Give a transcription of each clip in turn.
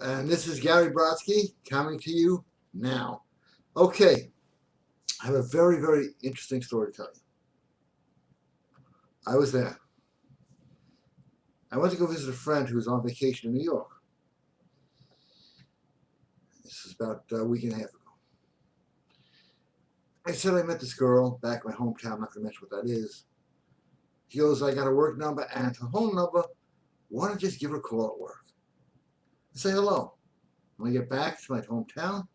And this is Gary Brodsky coming to you now. Okay, I have a very, very interesting story to tell you. I was there. I went to go visit a friend who was on vacation in New York. This is about a week and a half ago. I said I met this girl back in my hometown. I'm not going to mention what that is. He goes, I got a work number and her home number. Why don't you just give her a call at work and say hello? When I get back to my hometown,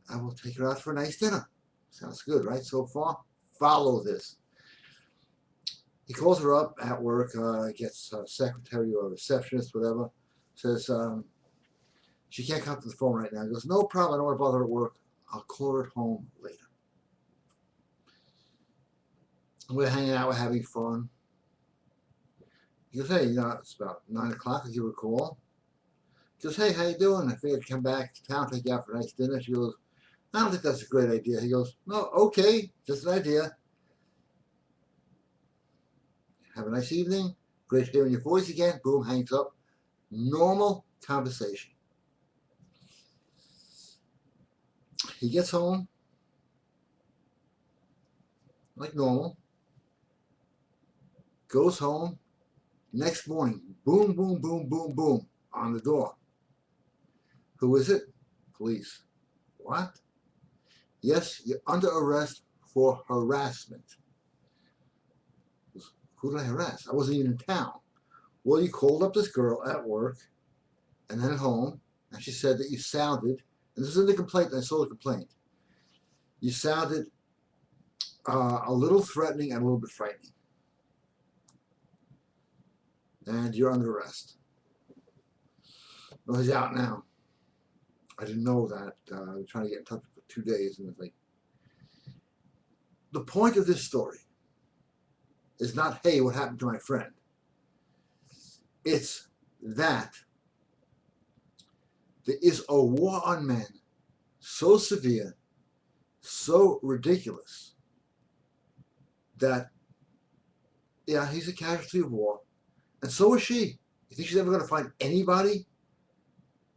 I will take her out for a nice dinner. Sounds good, right? So far, follow this. He calls her up at work, gets a secretary or a receptionist, whatever, says she can't come to the phone right now. He goes, no problem, I don't want to bother her at work. I'll call her at home later. We're hanging out, we're having fun. He goes, hey, it's about 9 o'clock, I'll give her a call. He goes, hey, how you doing? I figured I'd come back to town, take you out for a nice dinner. She goes, I don't think that's a great idea. He goes, no, okay, just an idea. Have a nice evening. Great hearing your voice again. Boom, hangs up. Normal conversation. He gets home, like normal. Goes home. Next morning, boom, boom, boom, boom, boom, on the door. Who is it? Police. What? Yes, you're under arrest for harassment. Who did I harass? I wasn't even in town. Well, you called up this girl at work and then at home, and she said that you sounded, and this is in the complaint, and I saw the complaint, you sounded a little threatening and a little bit frightening. And you're under arrest. Well, he's out now. I didn't know that. I was trying to get in touch for 2 days, and it's like, the point of this story is not, hey, what happened to my friend? It's that there is a war on men so severe, so ridiculous, that, yeah, he's a casualty of war, and so is she. You think she's ever going to find anybody?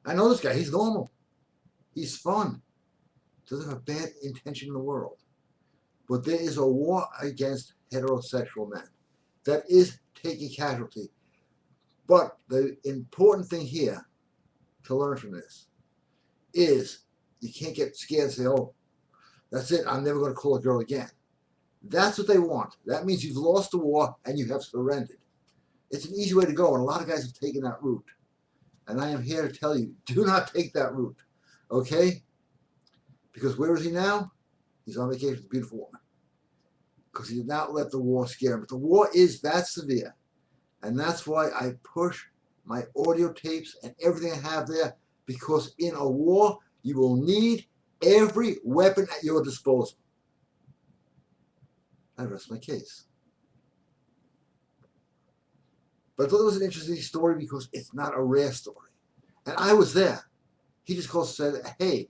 I know this guy. He's normal. He's fun. Doesn't have a bad intention in the world. But there is a war against heterosexual men that is taking casualty. But the important thing here to learn from this is you can't get scared and say, oh, that's it, I'm never going to call a girl again. That's what they want. That means you've lost the war and you have surrendered. It's an easy way to go, and a lot of guys have taken that route. And I am here to tell you, do not take that route, okay? Because where is he now? He's on vacation with a beautiful woman. Because he did not let the war scare him. But the war is that severe. And that's why I push my audio tapes and everything I have there, because in a war, you will need every weapon at your disposal. I rest my case. But I thought it was an interesting story because it's not a rare story. And I was there. He just called and said, hey,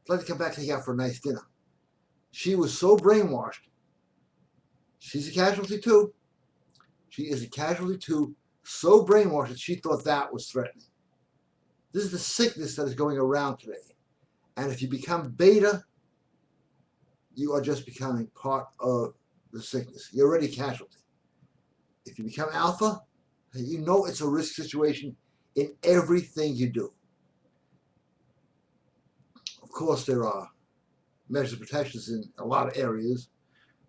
I'd like to come back and take you out for a nice dinner. She was so brainwashed. She's a casualty too. She is a casualty too, so brainwashed that she thought that was threatening. This is the sickness that is going around today. And if you become beta, you are just becoming part of the sickness. You're already a casualty. If you become alpha, you know it's a risk situation in everything you do. Of course, there are measures of protections in a lot of areas.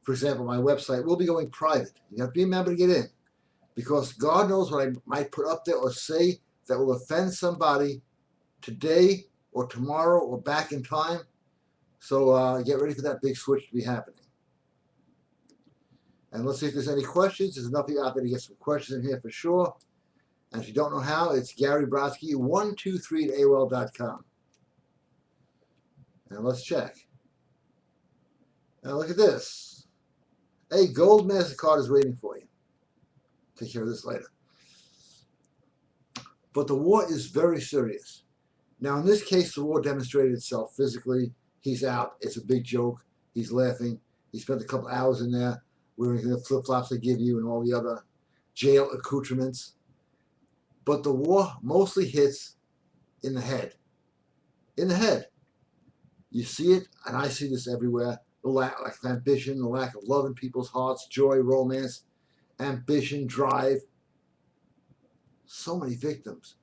For example, my website will be going private. You have to be a member to get in, because God knows what I might put up there or say that will offend somebody today or tomorrow or back in time. So get ready for that big switch to be happening. And let's see if there's any questions. There's enough of you out there to get some questions in here for sure. And if you don't know how, it's Gary Brodsky 123 at AOL.com. Now let's check. Now look at this. A gold MasterCard is waiting for you. Take care of this later. But the war is very serious. Now in this case, the war demonstrated itself physically. He's out. It's a big joke. He's laughing. He spent a couple hours in there wearing the flip-flops they give you and all the other jail accoutrements. But the war mostly hits in the head. In the head. You see it, and I see this everywhere. The lack of ambition, the lack of love in people's hearts, joy, romance, ambition, drive. So many victims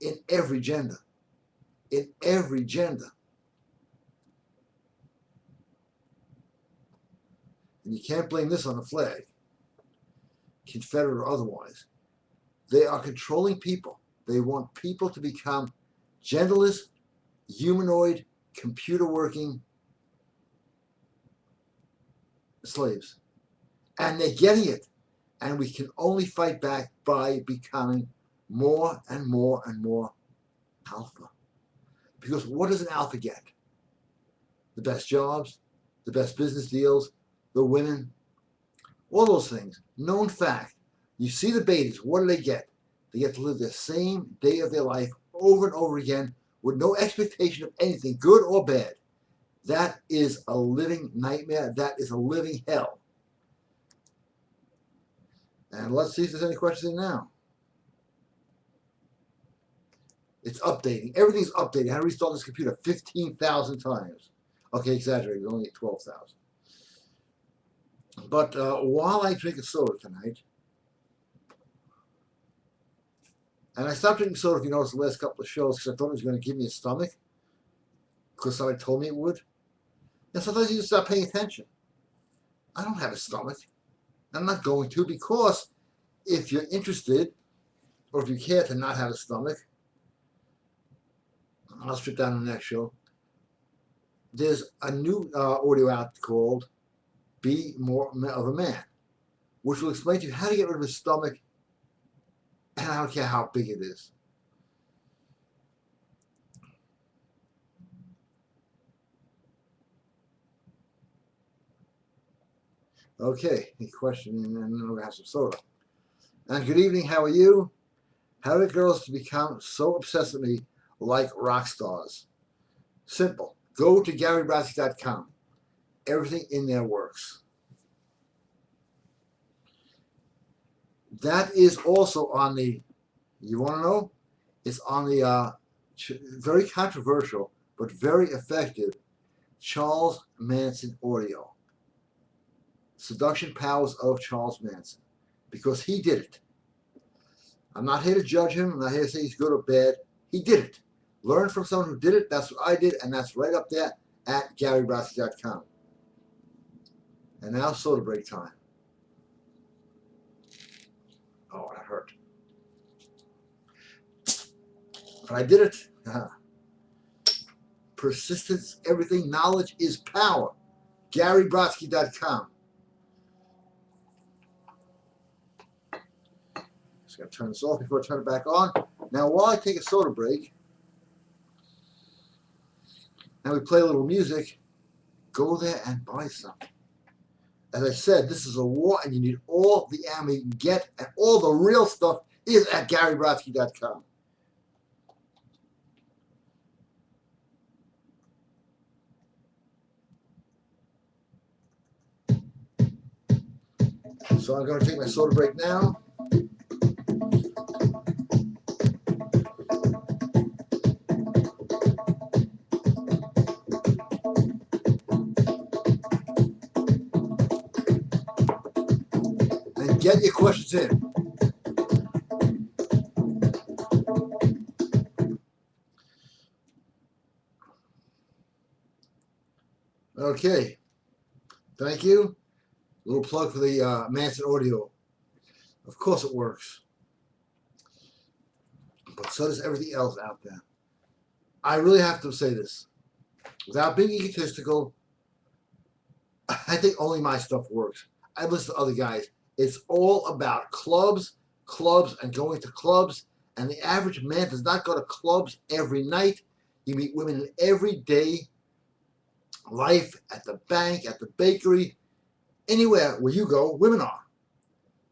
in every gender. In every gender. And you can't blame this on the flag, Confederate or otherwise. They are controlling people. They want people to become genderless, humanoid, computer working slaves. And they're getting it. And we can only fight back by becoming more and more and more alpha. Because what does an alpha get? The best jobs, the best business deals, the women, all those things. Known fact. You see the betas, what do they get? They get to live the same day of their life over and over again with no expectation of anything, good or bad. That is a living nightmare. That is a living hell. And let's see if there's any questions in now. It's updating. Everything's updating. I had to restart this computer 15,000 times. Okay, exaggerated. Only 12,000. But while I drink a soda tonight, and I stopped drinking soda, if you notice, the last couple of shows because I thought it was going to give me a stomach because somebody told me it would. And sometimes you just stop paying attention. I don't have a stomach. I'm not going to, because if you're interested or if you care to not have a stomach, I'll strip down on the next show. There's a new audio out called Be More of a Man, which will explain to you how to get rid of a stomach, and I don't care how big it is. Okay, any question, and then we're going to have some soda. And good evening, how are you? How did girls to become so obsessed with me like rock stars? Simple. Go to GaryBrodsky.com. Everything in there works. That is also on the, you want to know? It's on the very controversial but very effective Charles Manson audio. Seduction Powers of Charles Manson. Because he did it. I'm not here to judge him. I'm not here to say he's good or bad. He did it. Learn from someone who did it. That's what I did, and that's right up there at GaryBrodsky.com. And now soda break time. Oh, that hurt. But I did it. Persistence, everything, knowledge is power. GaryBrodsky.com. Just got to turn this off before I turn it back on. Now, while I take a soda break, and we play a little music, go there and buy something. As I said, this is a war, and you need all the ammo you can get, and all the real stuff is at GaryBrodsky.com. So I'm going to take my soda break now. And get your questions in. Okay. Thank you. A little plug for the Manson audio. Of course it works. But so does everything else out there. I really have to say this. Without being egotistical, I think only my stuff works. I listen to other guys. It's all about clubs, and going to clubs. And the average man does not go to clubs every night. You meet women in everyday life, at the bank, at the bakery, anywhere where you go, women are.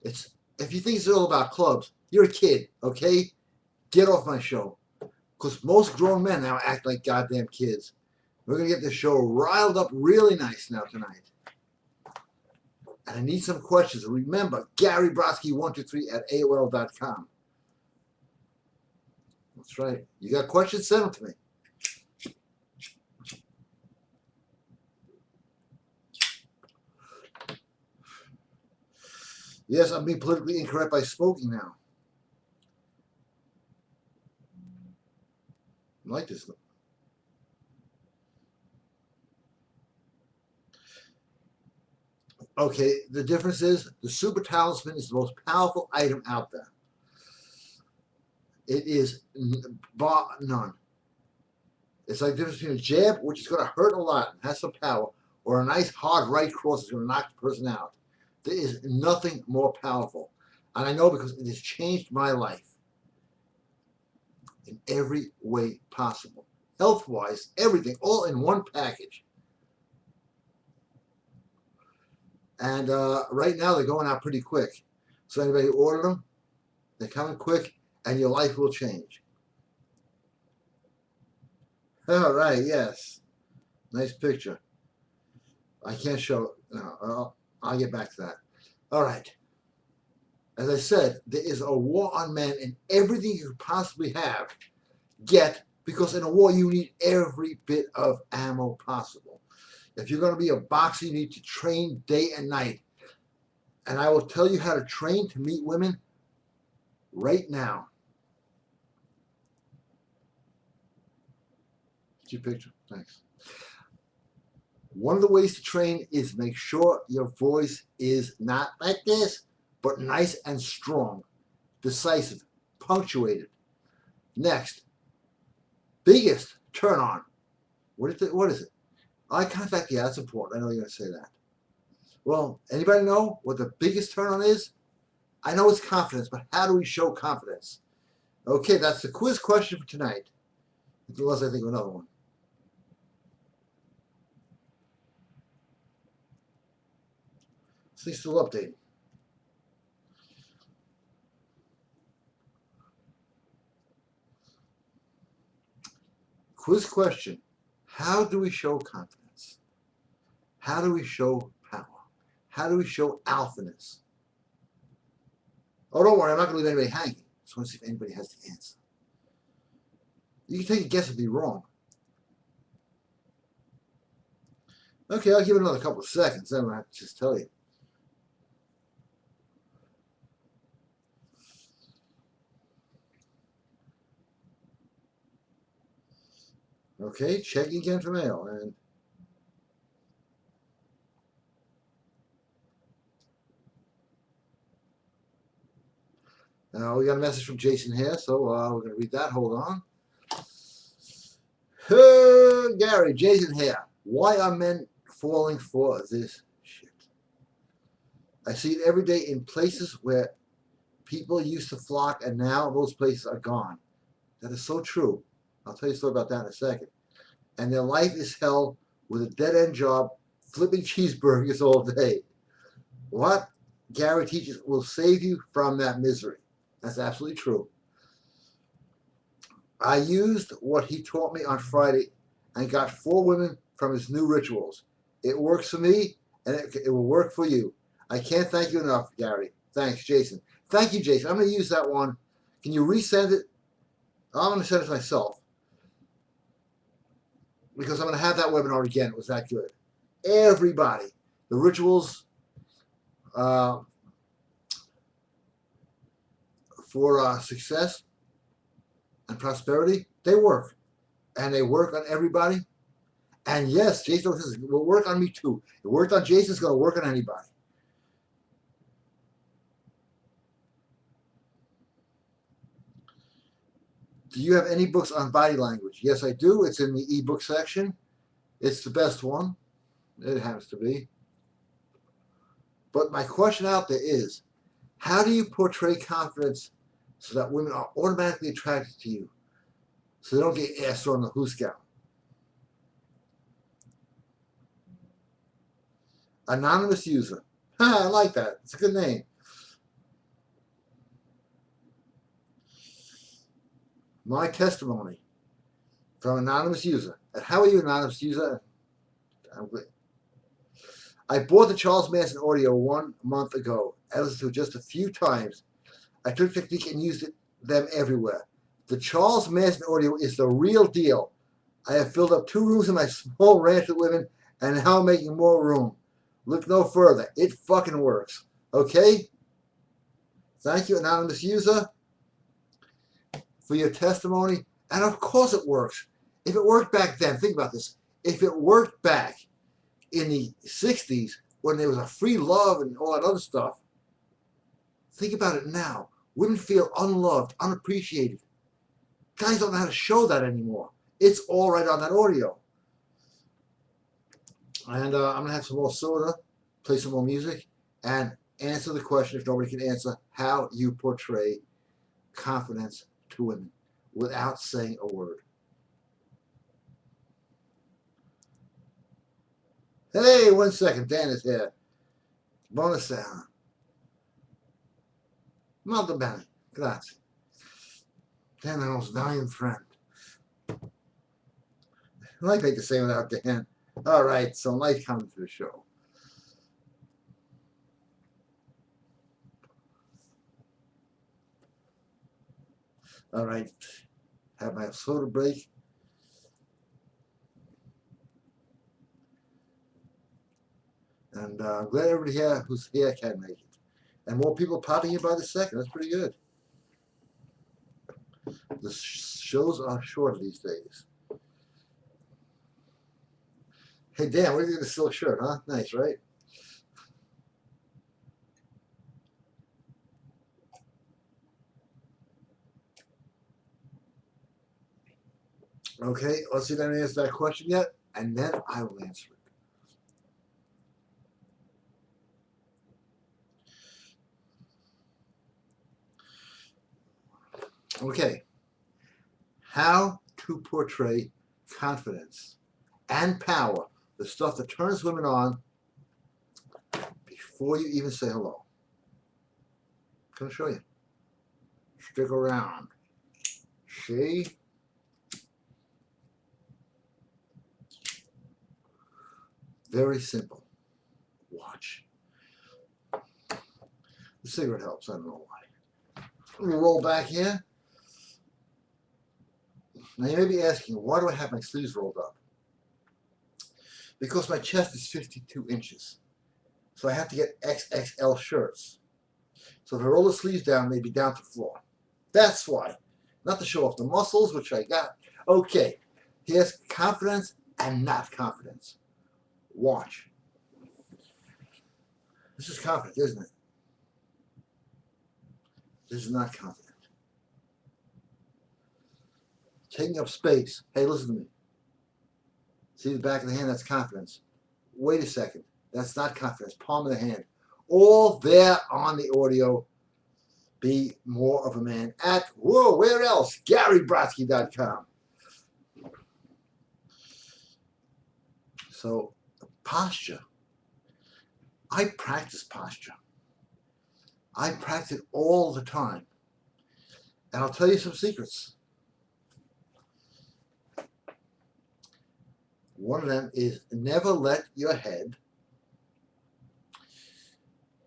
It's, if you think it's all about clubs, you're a kid, okay? Get off my show. Because most grown men now act like goddamn kids. We're going to get this show riled up really nice now tonight. And I need some questions. Remember, GaryBrodsky123 at AOL.com. That's right. You got questions? Send them to me. Yes, I'm being politically incorrect by smoking now. I like this. Okay, the difference is the super talisman is the most powerful item out there. It is bar none. It's like the difference between a jab, which is going to hurt a lot and has some power, or a nice hard right cross that's going to knock the person out. There is nothing more powerful. And I know because it has changed my life in every way possible. Health-wise, everything, all in one package. And right now they're going out pretty quick. So anybody who ordered them, they're coming quick and your life will change. All right, yes. Nice picture. I can't show, no, I'll get back to that. All right. As I said, there is a war on men, and everything you could possibly get, because in a war you need every bit of ammo possible. If you're going to be a boxer, you need to train day and night. And I will tell you how to train to meet women right now. Get your picture. Thanks. One of the ways to train is make sure your voice is not like this, but nice and strong, decisive, punctuated. Next, biggest turn on. What is it? Eye contact, yeah, that's important. I know you're going to say that. Well, anybody know what the biggest turn on is? I know it's confidence, but how do we show confidence? Okay, that's the quiz question for tonight. Unless I think of another one. This thing's still updating. Quiz question. How do we show confidence? How do we show power? How do we show alphaness? Oh, don't worry, I'm not going to leave anybody hanging. I just want to see if anybody has the answer. You can take a guess and be wrong. Okay, I'll give it another couple of seconds, then I'll have to just tell you. Okay, checking again for mail. And now we got a message from Jason here, so we're going to read that. Hold on. Gary, Jason here. Why are men falling for this shit? I see it every day in places where people used to flock, and now those places are gone. That is so true. I'll tell you a story about that in a second. And their life is hell with a dead-end job, flipping cheeseburgers all day. What Gary teaches will save you from that misery. That's absolutely true. I used what he taught me on Friday and got 4 women from his new rituals. It works for me, and it will work for you. I can't thank you enough, Gary. Thanks, Jason. Thank you, Jason. I'm going to use that one. Can you resend it? I'm going to send it myself, because I'm going to have that webinar again. It was that good. Everybody, the rituals for success and prosperity, they work. And they work on everybody. And yes, Jason says it will work on me too. It worked on Jason, it's going to work on anybody. Do you have any books on body language? Yes, I do. It's in the ebook section. It's the best one. It happens to be. But my question out there is, how do you portray confidence so that women are automatically attracted to you, so they don't get asked on the hoosegow? Anonymous user. I like that. It's a good name. My testimony from anonymous user. And how are you, anonymous user? I'm good. I bought the Charles Manson audio 1 month ago. I listened to it just a few times. I took the technique and used them everywhere. The Charles Manson audio is the real deal. I have filled up 2 rooms in my small ranch with women, and now I'm making more room. Look no further. It fucking works. Okay? Thank you, anonymous user, for your testimony. And of course it works. If it worked back then, think about this. If it worked back in the 60s when there was a free love and all that other stuff, think about it now. Women feel unloved, unappreciated. Guys don't know how to show that anymore. It's all right on that audio. And I'm going to have some more soda, play some more music, and answer the question, if nobody can answer, how you portray confidence to women without saying a word. Hey, 1 second. Dan is here. Bonus sound. Molto bene. Grazie. Dan, my most valued friend. I like to say without Dan. All right, so nice coming to the show. All right, have my soda break. And I'm glad everybody here who's here can make it. And more people popping in by the second. That's pretty good. The shows are short these days. Hey, Dan, what do you think of the silk shirt, huh? Nice, right? Okay, let's see if anyone answers that question yet, and then I will answer it. Okay, how to portray confidence and power, the stuff that turns women on before you even say hello. I'm going to show you. Stick around. See? Very simple. Watch. The cigarette helps, I don't know why. Let me roll back here. Now you may be asking, why do I have my sleeves rolled up? Because my chest is 52 inches. So I have to get XXL shirts. So if I roll the sleeves down, they'd be down to the floor. That's why. Not to show off the muscles, which I got. Okay, here's confidence and not confidence. Watch. This is confident, isn't it? This is not confident. Taking up space. Hey, listen to me. See the back of the hand? That's confidence. Wait a second. That's not confidence. Palm of the hand. All there on the audio. Be more of a man at, whoa, where else? GaryBrodsky.com. So, posture. I practice posture. I practice it all the time. And I'll tell you some secrets. One of them is never let your head,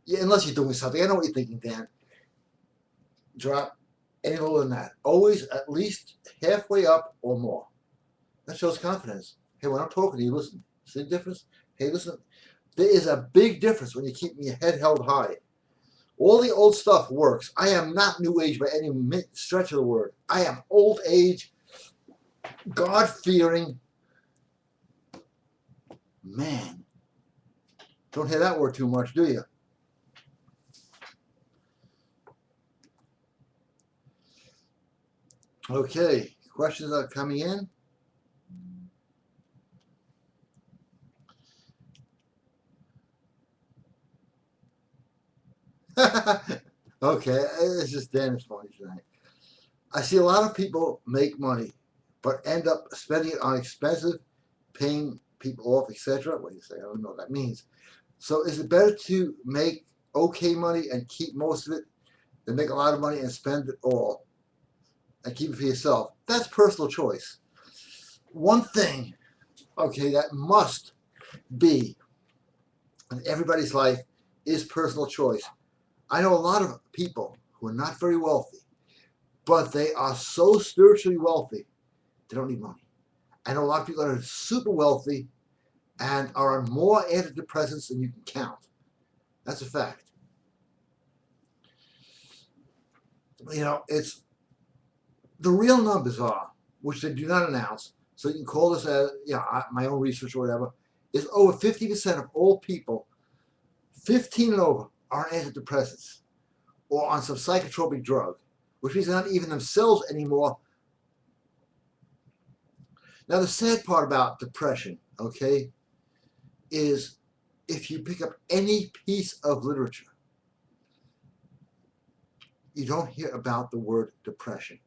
unless you're doing something, I know what you're thinking, Dan, drop any lower than that. Always at least halfway up or more. That shows confidence. Hey, when I'm talking to you, listen. See the difference? Hey, listen. There is a big difference when you keep your head held high. All the old stuff works. I am not new age by any stretch of the word. I am old age, God-fearing man. Don't hear that word too much, do you? Okay, questions are coming in. Okay, it's just damn funny tonight. I see a lot of people make money, but end up spending it on expensive, paying people off, etc. What do you say? I don't know what that means. So is it better to make okay money and keep most of it than make a lot of money and spend it all and keep it for yourself? That's personal choice. One thing, okay, that must be in everybody's life is personal choice. I know a lot of people who are not very wealthy, but they are so spiritually wealthy, they don't need money. I know a lot of people that are super wealthy and are on more antidepressants than you can count. That's a fact. You know, it's the real numbers are, which they do not announce, so you can call this as, you know, my own research or whatever, is over 50% of all people 15 and over are on antidepressants or on some psychotropic drug, which means they're not even themselves anymore. Now, the sad part about depression, okay, is if you pick up any piece of literature, you don't hear about the word depression.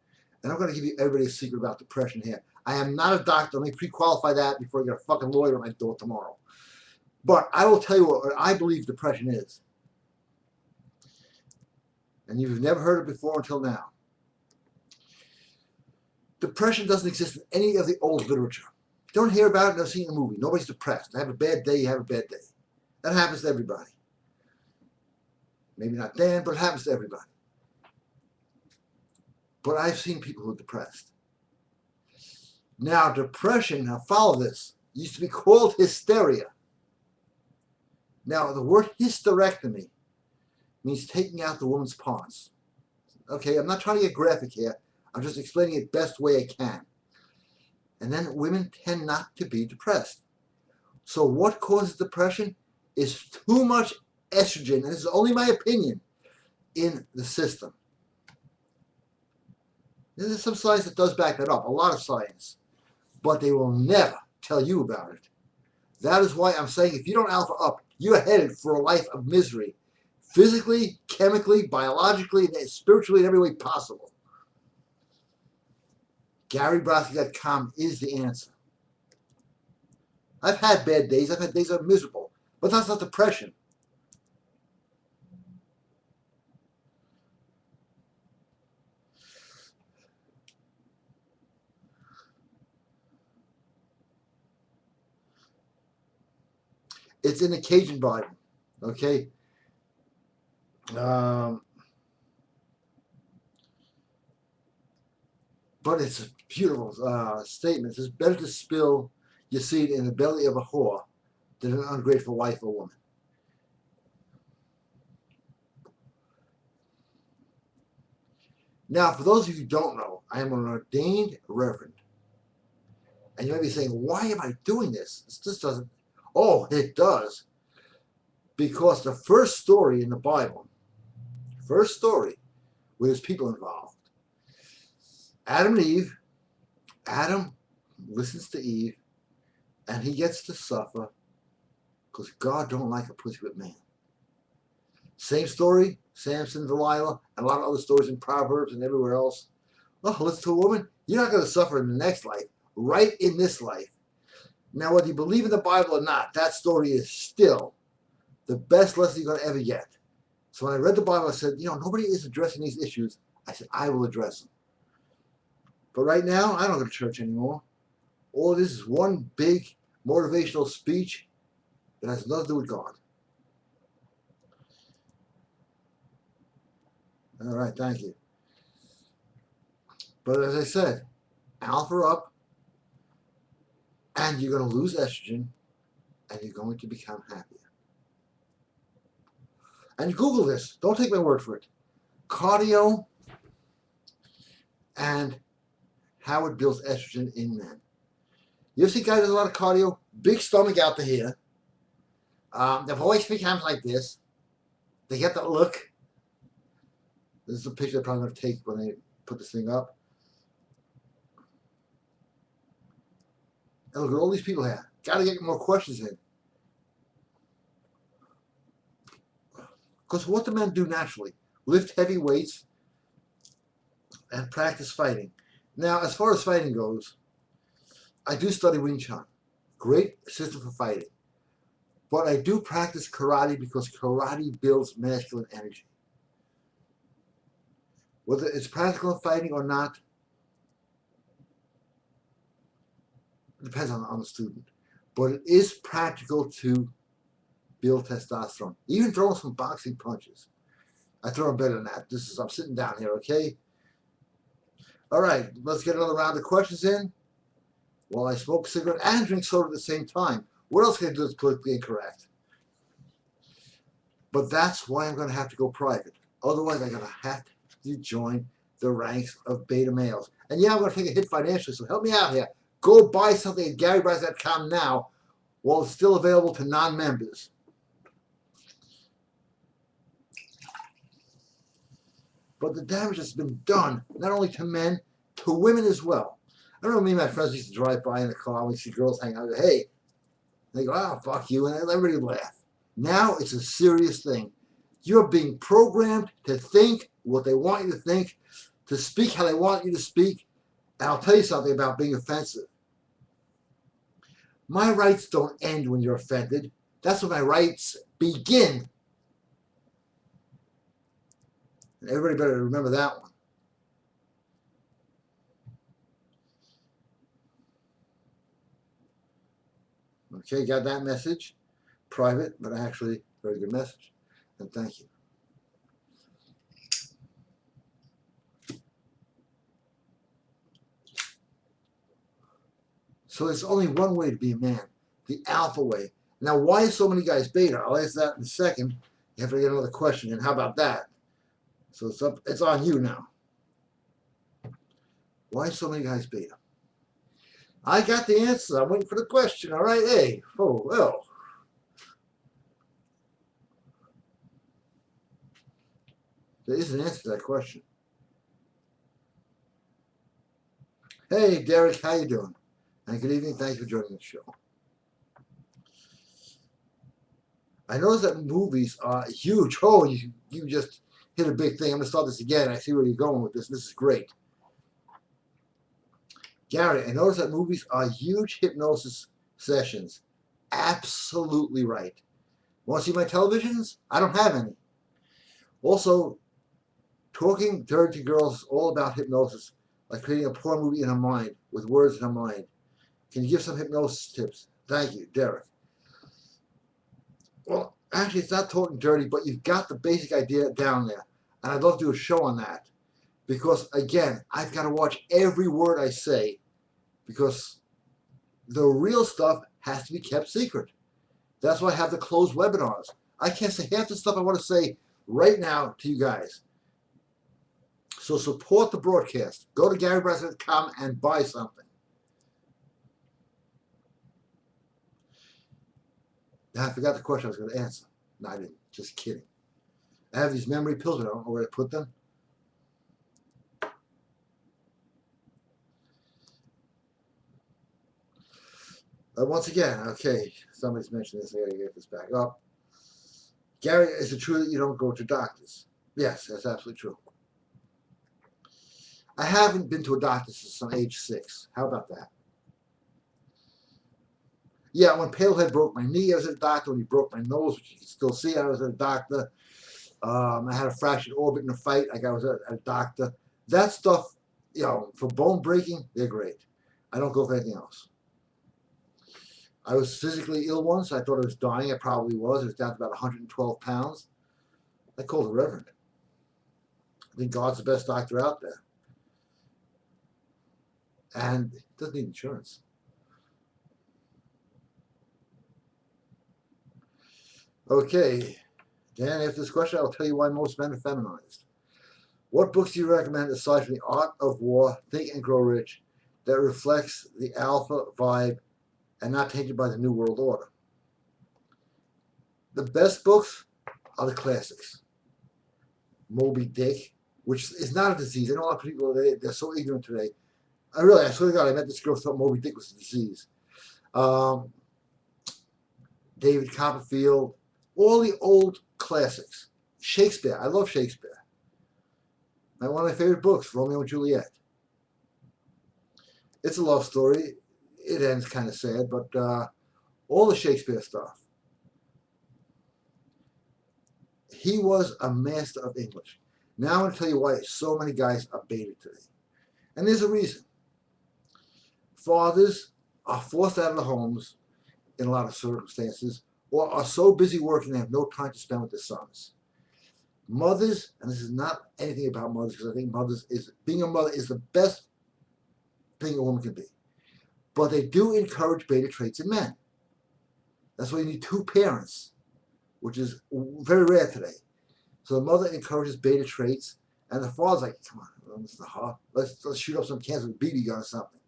And I'm going to give you everybody a secret about depression here. I am not a doctor. Let me pre-qualify that before I get a fucking lawyer at my door tomorrow. But I will tell you what I believe depression is. And you've never heard it before until now. Depression doesn't exist in any of the old literature. You don't hear about it, never seen it in a movie. Nobody's depressed. I have a bad day, you have a bad day. That happens to everybody. Maybe not Dan, but it happens to everybody. But I've seen people who are depressed. Now, depression, now follow this, used to be called hysteria. Now, the word hysterectomy means taking out the woman's parts. Okay, I'm not trying to get graphic here. I'm just explaining it best way I can. And then women tend not to be depressed. So what causes depression is too much estrogen, and this is only my opinion, in the system. There's some science that does back that up, a lot of science. But they will never tell you about it. That is why I'm saying if you don't alpha up, you're headed for a life of misery. Physically, chemically, biologically, and spiritually, in every way possible. GaryBrodsky.com is the answer. I've had bad days. I've had days that are miserable. But that's not depression. It's in the Cajun Bible. Okay? But it's a beautiful statement. It says, better to spill your seed in the belly of a whore than an ungrateful wife or woman. Now, for those of you who don't know, I am an ordained reverend. And you might be saying, why am I doing this? This doesn't... Oh, it does. Because the first story in the Bible, first story where there's people involved, Adam and Eve, Adam listens to Eve, and he gets to suffer because God don't like a pussy with man. Same story, Samson, Delilah, and a lot of other stories in Proverbs and everywhere else. Oh, listen to a woman, you're not going to suffer in the next life, right in this life. Now, whether you believe in the Bible or not, that story is still the best lesson you're going to ever get. So when I read the Bible, I said, you know, nobody is addressing these issues. I said, I will address them. But right now, I don't go to church anymore. All this is one big motivational speech that has nothing to do with God. All right, thank you. But as I said, alpha up, and you're going to lose estrogen, and you're going to become happier. And Google this. Don't take my word for it. Cardio and how it builds estrogen in men. You ever see guys with a lot of cardio? Big stomach out to here. Their voice becomes like this. They get that look. This is a picture they're probably going to take when they put this thing up. And look at all these people here. Got to get more questions in. Because what do men do naturally? Lift heavy weights and practice fighting. Now, as far as fighting goes, I do study Wing Chun. Great system for fighting. But I do practice karate because karate builds masculine energy. Whether it's practical in fighting or not, it depends on the student. But it is practical to build testosterone. Even throwing some boxing punches. I throw them better than that. I'm sitting down here, okay? All right, let's get another round of questions in while I smoke a cigarette and drink soda at the same time. What else can I do that's politically incorrect? But that's why I'm going to have to go private. Otherwise, I'm going to have to join the ranks of beta males. And yeah, I'm going to take a hit financially, so help me out here. Go buy something at GaryBryce.com now while it's still available to non-members. But the damage has been done, not only to men, to women as well. I remember me and my friends used to drive by in the car and we see girls hanging out. Hey, they go, oh, fuck you, and everybody laugh. Now it's a serious thing. You're being programmed to think what they want you to think, to speak how they want you to speak. And I'll tell you something about being offensive. My rights don't end when you're offended. That's when my rights begin. And everybody better remember that one. Okay, got that message? Private, but actually very good message. And thank you. So there's only one way to be a man, the alpha way. Now, why is so many guys beta? I'll answer that in a second. You have to get another question, and how about that? So it's on you now. Why so many guys beta? I got the answer. I'm waiting for the question. All right, hey, oh, well. There is an answer to that question. Hey, Derek, how you doing? And good evening. Thanks for joining the show. I noticed that movies are huge. Oh, you just hit a big thing. I'm going to start this again. I see where you're going with this. This is great. Gary, I noticed that movies are huge hypnosis sessions. Absolutely right. Want to see my televisions? I don't have any. Also, talking dirty to girls is all about hypnosis, like creating a porn movie in her mind, with words in her mind. Can you give some hypnosis tips? Thank you, Derek. Well, actually, it's not talking dirty, but you've got the basic idea down there. And I'd love to do a show on that. Because, again, I've got to watch every word I say. Because the real stuff has to be kept secret. That's why I have the closed webinars. I can't say half the stuff I want to say right now to you guys. So support the broadcast. Go to GaryBryce.com and buy something. Now, I forgot the question I was going to answer. No, I didn't. Just kidding. I have these memory pills, but I don't know where to put them. Once again, okay, somebody's mentioned this. I got to get this back up. Gary, is it true that you don't go to doctors? Yes, that's absolutely true. I haven't been to a doctor since I'm age 6. How about that? Yeah, when Palehead broke my knee, I was at a doctor. When he broke my nose, which you can still see, I was at a doctor. I had a fractured orbit in a fight. I was at a doctor. That stuff, you know, for bone breaking, they're great. I don't go for anything else. I was physically ill once. I thought I was dying. I probably was. I was down to about 112 pounds. I called the Reverend. I think God's the best doctor out there. And it doesn't need insurance. Okay. Dan, after this question, I'll tell you why most men are feminized. What books do you recommend aside from The Art of War, Think and Grow Rich, that reflects the alpha vibe and not tainted by the New World Order? The best books are the classics. Moby Dick, which is not a disease. I know a lot of people, they're so ignorant today. I swear to God, I met this girl who thought Moby Dick was a disease. David Copperfield, all the old classics. Shakespeare, I love Shakespeare. One of my favorite books, Romeo and Juliet. It's a love story. It ends kind of sad, but all the Shakespeare stuff. He was a master of English. Now I'm going to tell you why so many guys are baited today. And there's a reason. Fathers are forced out of the homes in a lot of circumstances, or are so busy working they have no time to spend with their sons. Mothers, and this is not anything about mothers, because I think being a mother is the best thing a woman can be. But they do encourage beta traits in men. That's why you need two parents, which is very rare today. So the mother encourages beta traits, and the father's like, come on, let's shoot up some cans with a BB gun or something.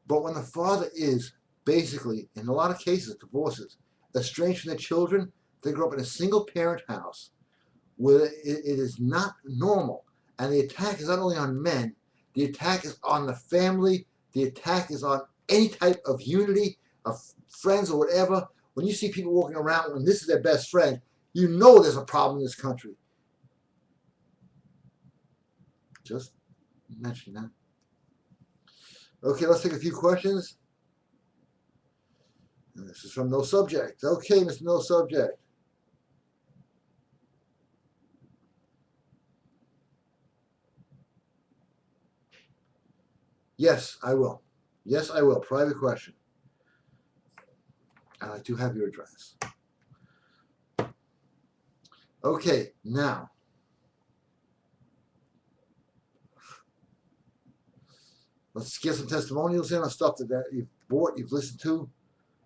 But when the father is basically, in a lot of cases, divorces, estranged from their children, they grow up in a single parent house where it is not normal. And the attack is not only on men, the attack is on the family, the attack is on any type of unity, of friends or whatever. When you see people walking around when this is their best friend, you know there's a problem in this country. Just mention that. Okay, let's take a few questions. And this is from No Subject. Okay, Mr. No Subject. Yes, I will. Yes, I will. Private question. And I do have your address. Okay, now. Let's get some testimonials in on stuff that you've bought, you've listened to,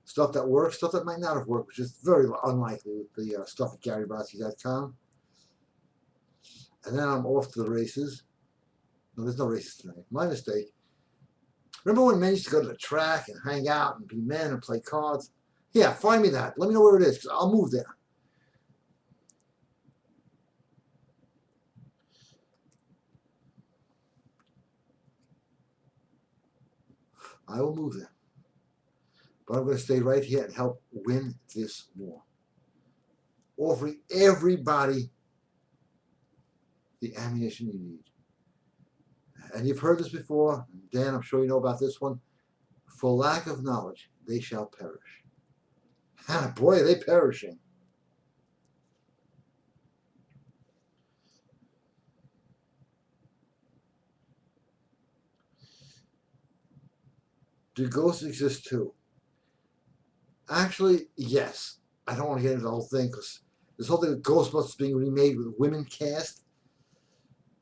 stuff that works, stuff that might not have worked, which is very unlikely with the stuff at GaryBrodsky.com. And then I'm off to the races. No, there's no races tonight. My mistake. Remember when men used to go to the track and hang out and be men and play cards? Yeah, find me that. Let me know where it is, because I'll move there. I will move there. But I'm going to stay right here and help win this war. Offering everybody the ammunition you need. And you've heard this before. Dan, I'm sure you know about this one. For lack of knowledge, they shall perish. And boy, are they perishing. Do ghosts exist too? Actually, yes. I don't want to get into the whole thing, because this whole thing of Ghostbusters being remade with a women cast.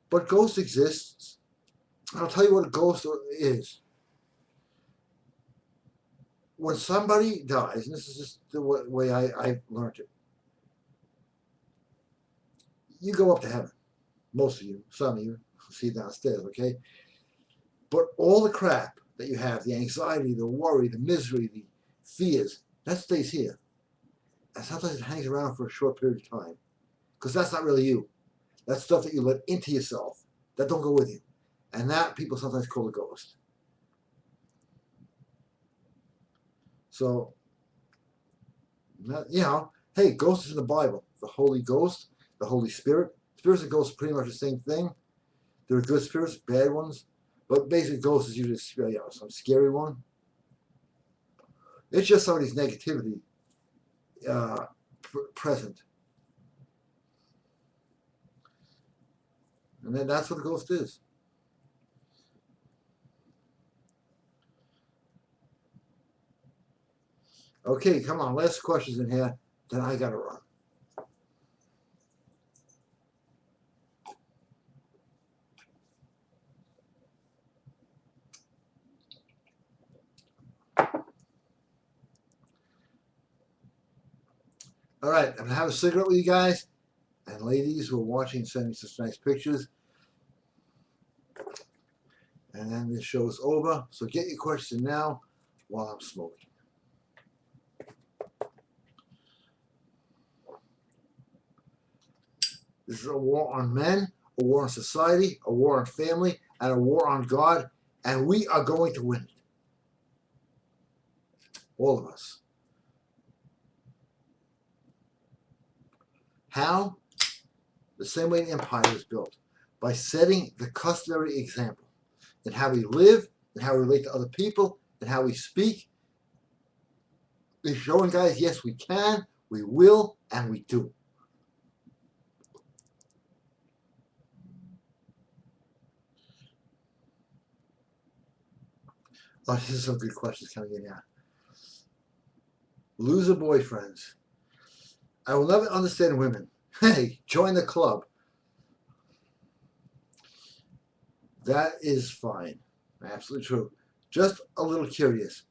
But ghosts exist. I'll tell you what a ghost is. When somebody dies, and this is just the way I learned it, you go up to heaven. Most of you, some of you, see downstairs, okay? But all the crap that you have, the anxiety, the worry, the misery, the fears, that stays here. And sometimes it hangs around for a short period of time, because that's not really you. That's stuff that you let into yourself that don't go with you. And that people sometimes call a ghost. So, you know, hey, ghosts is in the Bible. The Holy Ghost, the Holy Spirit. Spirits and ghosts are pretty much the same thing. There are good spirits, bad ones. But basically, ghost is usually some scary one. It's just somebody's negativity present. And then that's what a ghost is. Okay, come on, last questions in here, then I gotta run. All right, I'm gonna have a cigarette with you guys, and ladies who are watching, sending such nice pictures. And then this show is over, so get your question now while I'm smoking. This is a war on men, a war on society, a war on family, and a war on God, and we are going to win it. All of us. How? The same way an empire is built, by setting the customary example in how we live, and how we relate to other people, and how we speak. We're showing guys, yes, we can, we will, and we do. Oh, this is some good questions coming in now. Loser boyfriends. I will never understand women Hey, join the club. That is fine. Absolutely true. Just a little curious.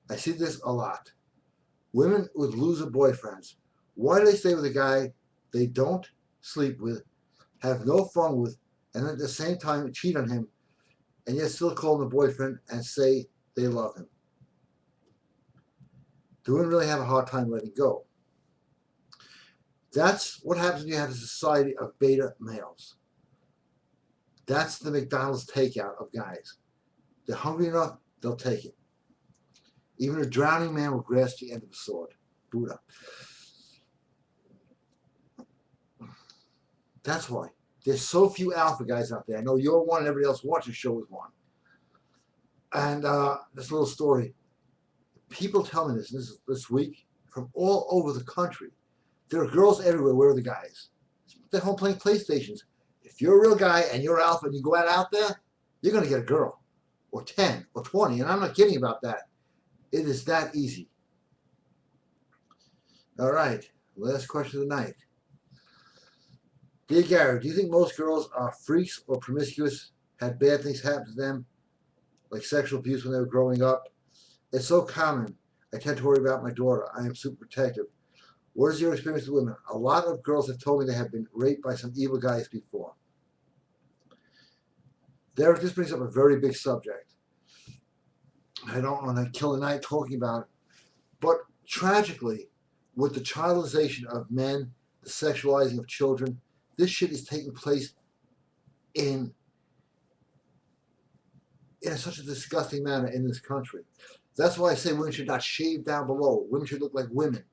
I see this a lot. Women with loser boyfriends. Why do they stay with a guy they don't sleep with, have no fun with, and at the same time cheat on him, and yet still call him a boyfriend and say they love him? The women really have a hard time letting go. That's what happens when you have a society of beta males. That's the McDonald's takeout of guys. They're hungry enough, they'll take it. Even a drowning man will grasp the end of a sword. Buddha. That's why. There's so few alpha guys out there. I know you're one and everybody else watching the show is one. And this little story. People tell me this week from all over the country. There are girls everywhere. Where are the guys? They're home playing PlayStations. If you're a real guy and you're alpha and you go out there, you're going to get a girl. Or 10 or 20. And I'm not kidding about that. It is that easy. All right. Last question of the night. Dear Gary, do you think most girls are freaks or promiscuous, had bad things happen to them, like sexual abuse when they were growing up? It's so common. I tend to worry about my daughter. I am super protective. What is your experience with women? A lot of girls have told me they have been raped by some evil guys before. This brings up a very big subject. I don't want to kill the night talking about it. But tragically, with the childization of men, the sexualizing of children, this shit is taking place in such a disgusting manner in this country. That's why I say women should not shave down below. Women should look like women.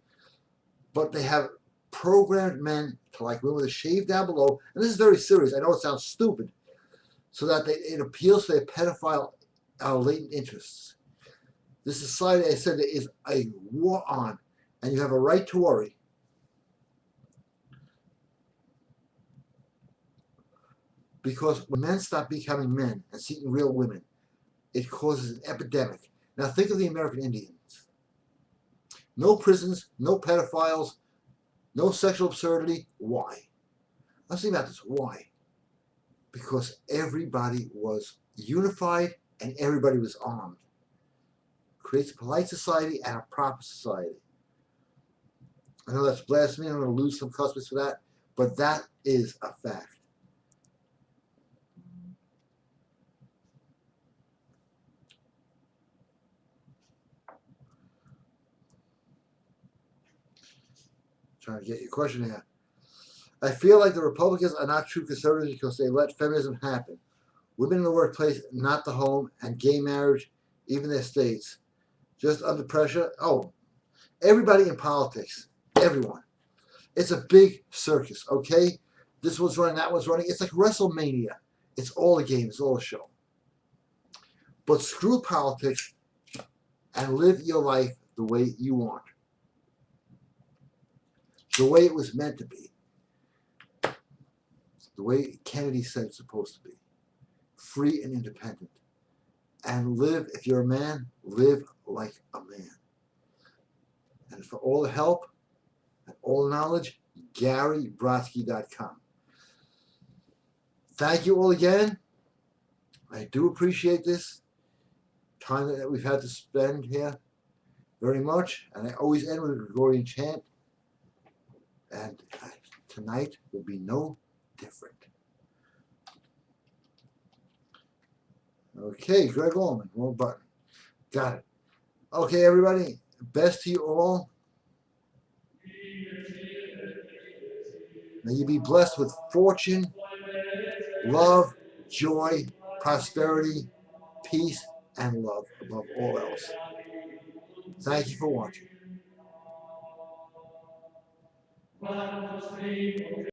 But they have programmed men to like women with a shave down below. And this is very serious. I know it sounds stupid. So that it appeals to their pedophile latent interests. This society, I said, there is a war on. And you have a right to worry. Because when men stop becoming men and seeking real women, it causes an epidemic. Now think of the American Indians. No prisons, no pedophiles, no sexual absurdity. Why? Let's think about this. Why? Because everybody was unified and everybody was armed. Creates a polite society and a proper society. I know that's blasphemy. I'm going to lose some customers for that, but that is a fact. Trying to get your question here. I feel like the Republicans are not true conservatives because they let feminism happen. Women in the workplace, not the home, and gay marriage, even their states. Just under pressure. Oh, everybody in politics. Everyone. It's a big circus, okay? This one's running, that one's running. It's like WrestleMania. It's all a game. It's all a show. But screw politics and live your life the way you want. The way it was meant to be. The way Kennedy said it's supposed to be. Free and independent. And live, if you're a man, live like a man. And for all the help and all the knowledge, GaryBrodsky.com. Thank you all again. I do appreciate this time that we've had to spend here very much. And I always end with a Gregorian chant. And tonight will be no different. Okay, Greg Allman, wrong button. Got it. Okay, everybody, best to you all. May you be blessed with fortune, love, joy, prosperity, peace, and love above all else. Thank you for watching.